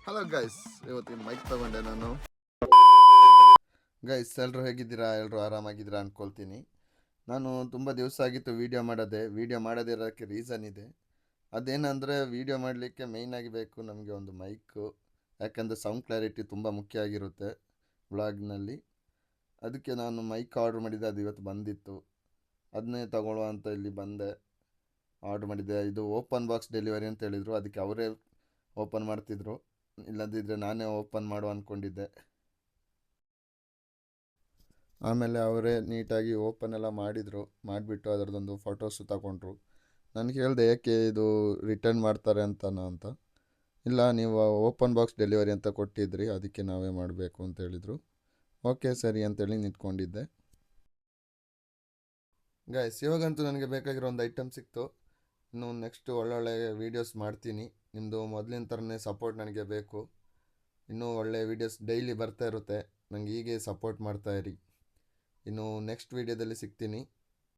Hello guys, ಇವತ್ತಿನ mic ತಗೊಂಡೆ ನಾನು. ಗೈಸ್, ಎಲ್ಲರೂ ಹೇಗಿದ್ದೀರಾ? ಎಲ್ಲರೂ ಆರಾಮಾಗಿದ್ದೀರಾ ಅಂದ್ಕೊಳ್ತೀನಿ. ನಾನು ತುಂಬ ದಿವಸ ಆಗಿತ್ತು ವೀಡಿಯೋ ಮಾಡದಿರೋಕ್ಕೆ ರೀಸನ್ ಇದೆ. ಅದೇನಂದರೆ ವೀಡಿಯೋ ಮಾಡಲಿಕ್ಕೆ ಮೇಯ್ನಾಗಿ ಬೇಕು ನಮಗೆ ಒಂದು ಮೈಕು. ಯಾಕಂದರೆ ಸೌಂಡ್ ಕ್ಲಾರಿಟಿ ತುಂಬ ಮುಖ್ಯ ಆಗಿರುತ್ತೆ ವ್ಲಾಗ್ನಲ್ಲಿ. ಅದಕ್ಕೆ ನಾನು ಮೈಕ್ ಆರ್ಡ್ರ್ ಮಾಡಿದ್ದೆ, ಅದು ಇವತ್ತು ಬಂದಿತ್ತು. ಅದನ್ನೇ ತಗೊಳ್ಳುವ ಅಂತ ಇಲ್ಲಿ ಬಂದೆ. ಆರ್ಡ್ರ್ ಮಾಡಿದ್ದೆ. ಇದು ಓಪನ್ ಬಾಕ್ಸ್ ಡೆಲಿವರಿ ಅಂತ ಹೇಳಿದರು. ಅದಕ್ಕೆ ಅವರೇ ಓಪನ್ ಮಾಡ್ತಿದ್ರು, ಇಲ್ಲದಿದ್ದರೆ ನಾನೇ ಓಪನ್ ಮಾಡುವ ಅಂದ್ಕೊಂಡಿದ್ದೆ. ಆಮೇಲೆ ಅವರೇ ನೀಟಾಗಿ ಓಪನ್ ಎಲ್ಲ ಮಾಡಿಬಿಟ್ಟು ಅದರದ್ದೊಂದು ಫೋಟೋಸು ತಗೊಂಡ್ರು. ನನಗೆ ಹೇಳಿದೆ ಏಕೆ ಇದು ರಿಟರ್ನ್ ಮಾಡ್ತಾರೆ ಅಂತ. ಇಲ್ಲ, ನೀವು ಓಪನ್ ಬಾಕ್ಸ್ ಡೆಲಿವರಿ ಅಂತ ಕೊಟ್ಟಿದ್ರಿ, ಅದಕ್ಕೆ ನಾವೇ ಮಾಡಬೇಕು ಅಂತ ಹೇಳಿದರು. ಓಕೆ ಸರಿ ಅಂತೇಳಿ ನಿಂತ್ಕೊಂಡಿದ್ದೆ. ಗೈಸ್, ಇವಾಗಂತೂ ನನಗೆ ಬೇಕಾಗಿರೋ ಒಂದು ಐಟಮ್ ಸಿಕ್ತು. ಇನ್ನು ನೆಕ್ಸ್ಟ್ ಒಳ್ಳೊಳ್ಳೆ ವೀಡಿಯೋಸ್ ಮಾಡ್ತೀನಿ. ನಿಮ್ಮದು ಮೊದಲಿನ ಥರನೇ ಸಪೋರ್ಟ್ ನನಗೆ ಬೇಕು. ಇನ್ನೂ ಒಳ್ಳೆ ವೀಡಿಯೋಸ್ ಡೈಲಿ ಬರ್ತಾ ಇರುತ್ತೆ. ನನಗೆ ಹೀಗೆ ಸಪೋರ್ಟ್ ಮಾಡ್ತಾಯಿರಿ. ಇನ್ನು ನೆಕ್ಸ್ಟ್ ವೀಡಿಯೋದಲ್ಲಿ ಸಿಗ್ತೀನಿ.